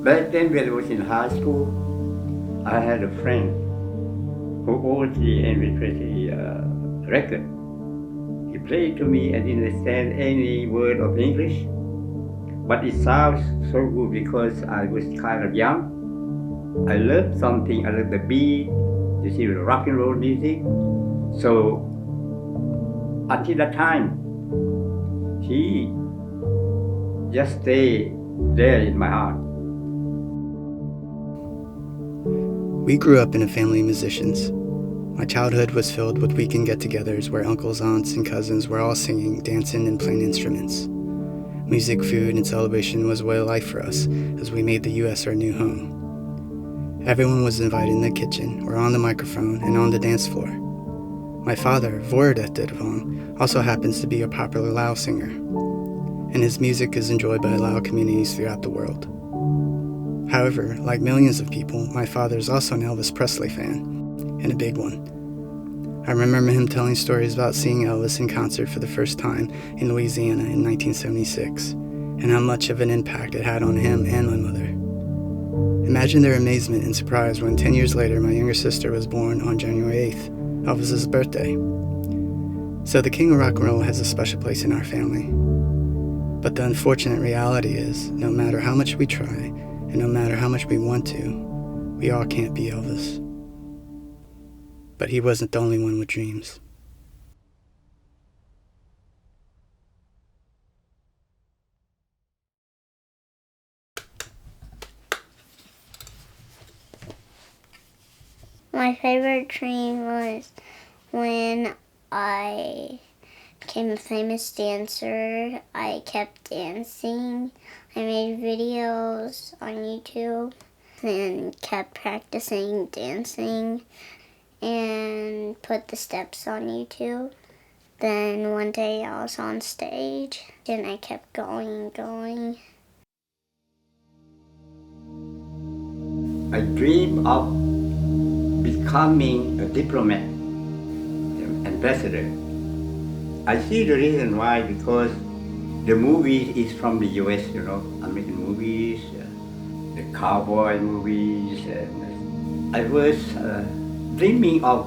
Back then when I was in high school, I had a friend who owned the Elvis Presley record. He played to me. I didn't understand any word of English, but it sounds so good because I was kind of young. I loved something. I loved the beat, you see, the rock and roll music. So until that time, he just stayed there in my heart. We grew up in a family of musicians. My childhood was filled with weekend get-togethers where uncles, aunts, and cousins were all singing, dancing, and playing instruments. Music, food, and celebration was a way of life for us as we made the U.S. our new home. Everyone was invited in the kitchen or on the microphone and on the dance floor. My father, Voradeth Ditthavong, also happens to be a popular Lao singer, and his music is enjoyed by Lao communities throughout the world. However, like millions of people, my father is also an Elvis Presley fan, and a big one. I remember him telling stories about seeing Elvis in concert for the first time in Louisiana in 1976, and how much of an impact it had on him and my mother. Imagine their amazement and surprise when 10 years later my younger sister was born on January 8th, Elvis's birthday. So the King of Rock and Roll has a special place in our family. But the unfortunate reality is, no matter how much we try, and no matter how much we want to, we all can't be Elvis. But he wasn't the only one with dreams. My favorite dream was when I became a famous dancer. I kept dancing. I made videos on YouTube and kept practicing dancing and put the steps on YouTube. Then one day I was on stage and I kept going and going. I dream of becoming a diplomat, an ambassador. I see the reason why, because the movie is from the US, American movies, the cowboy movies. And I was dreaming of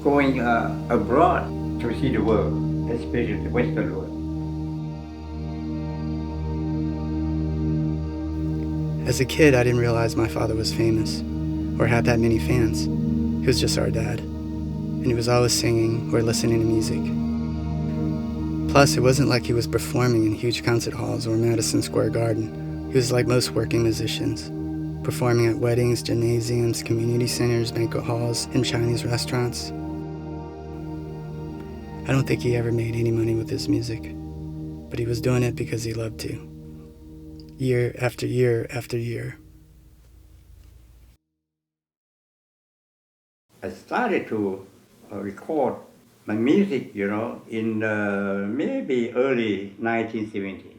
going abroad to see the world, especially the Western world. As a kid, I didn't realize my father was famous, or had that many fans. He was just our dad, and he was always singing or listening to music. Plus, it wasn't like he was performing in huge concert halls or Madison Square Garden. He was like most working musicians, performing at weddings, gymnasiums, community centers, banquet halls, and Chinese restaurants. I don't think he ever made any money with his music, but he was doing it because he loved to. Year after year after year. I started to record my music, in maybe early 1970.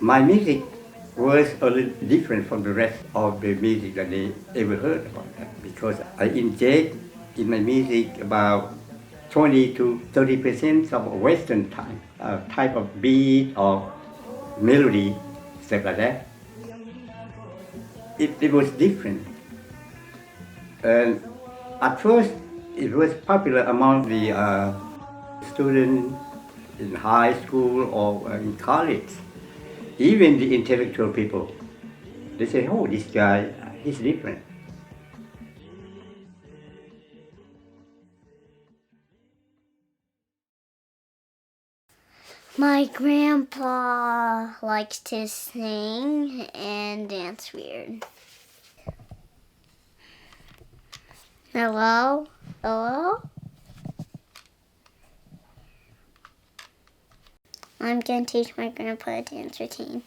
My music was a little different from the rest of the music that they ever heard about that, because I inject in my music about 20 to 30% of Western type of beat or melody, stuff like that. It was different. And at first, it was popular among the students in high school or in college. Even the intellectual people, they say, oh, this guy, he's different. My grandpa likes to sing and dance weird. Hello? Hello? I'm gonna teach my grandpa a dance routine.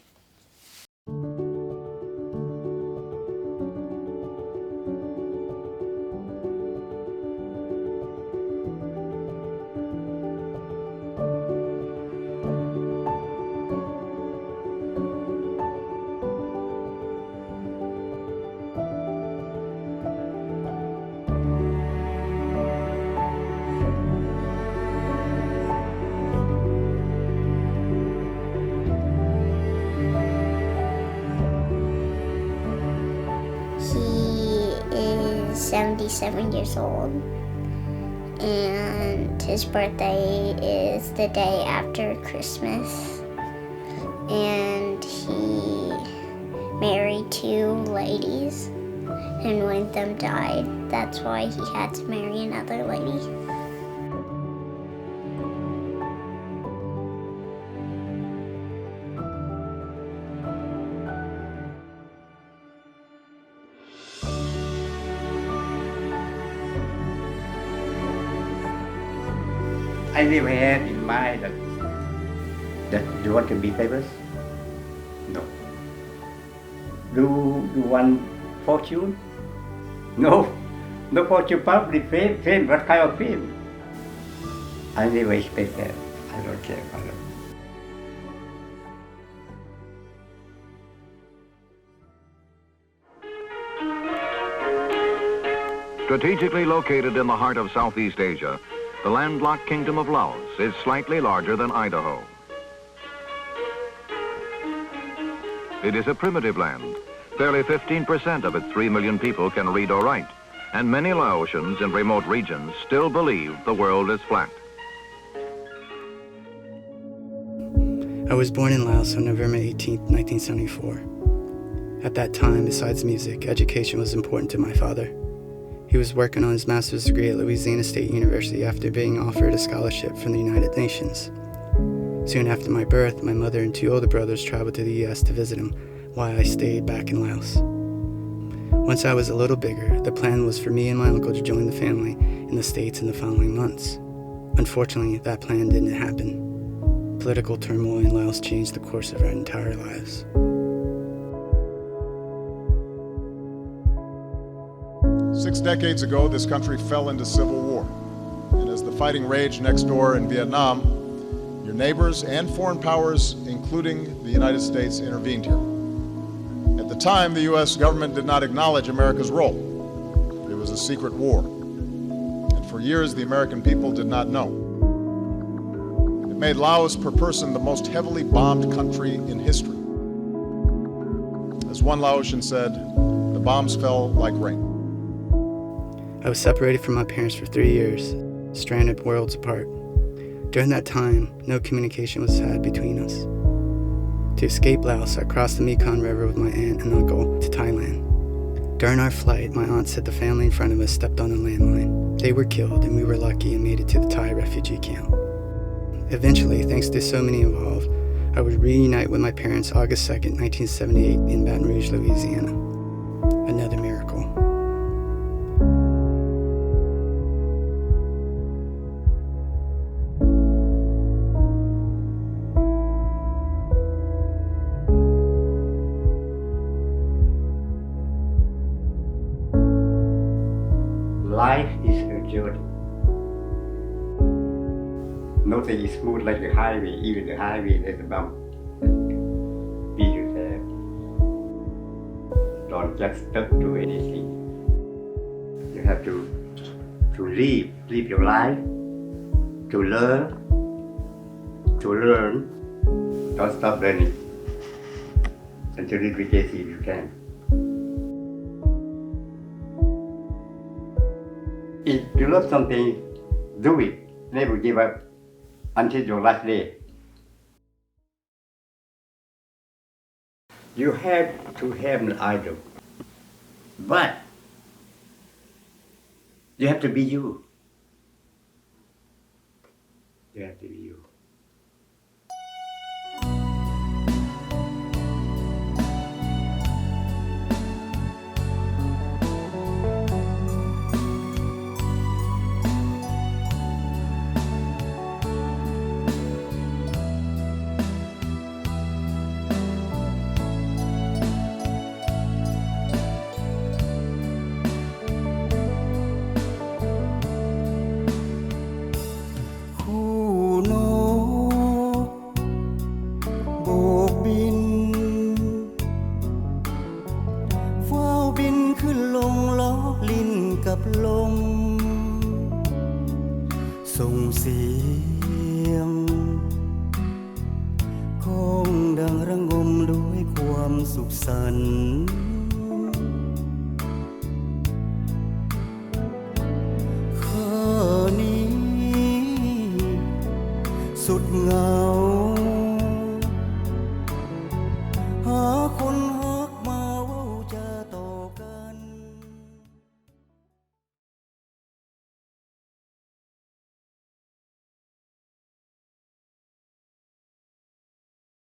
87 years old. And his birthday is the day after Christmas. And he married 2 ladies, and one of them died. That's why he had to marry another lady. I never had in mind that you want to be famous. No. Do you want fortune? No. No fortune, probably fame. Fame, what kind of fame? I never expect that. I don't care about it. Strategically located in the heart of Southeast Asia, the landlocked kingdom of Laos is slightly larger than Idaho. It is a primitive land. Barely 15% of its 3 million people can read or write, and many Laotians in remote regions still believe the world is flat. I was born in Laos on November 18, 1974. At that time, besides music, education was important to my father. He was working on his master's degree at Louisiana State University after being offered a scholarship from the United Nations. Soon after my birth, my mother and 2 older brothers traveled to the U.S. to visit him, while I stayed back in Laos. Once I was a little bigger, the plan was for me and my uncle to join the family in the States in the following months. Unfortunately, that plan didn't happen. Political turmoil in Laos changed the course of our entire lives. Six decades ago, this country fell into civil war. And as the fighting raged next door in Vietnam, your neighbors and foreign powers, including the United States, intervened here. At the time, the U.S. government did not acknowledge America's role. It was a secret war. And for years, the American people did not know. It made Laos per person the most heavily bombed country in history. As one Laotian said, the bombs fell like rain. I was separated from my parents for 3 years, stranded worlds apart. During that time, no communication was had between us. To escape Laos, I crossed the Mekong River with my aunt and uncle to Thailand. During our flight, my aunt said the family in front of us stepped on a landmine. They were killed, and we were lucky and made it to the Thai refugee camp. Eventually, thanks to so many involved, I would reunite with my parents August 2nd, 1978 in Baton Rouge, Louisiana. Another miracle. Life is a journey. Nothing is smooth like the highway. Even the highway has a bump. Be yourself. Don't get stuck to anything. You have to live your life, to learn. Don't stop learning until you reach if you can. If you love something, do it. Never give up until your last day. You have to have an idol, but you have to be you. You have to be you.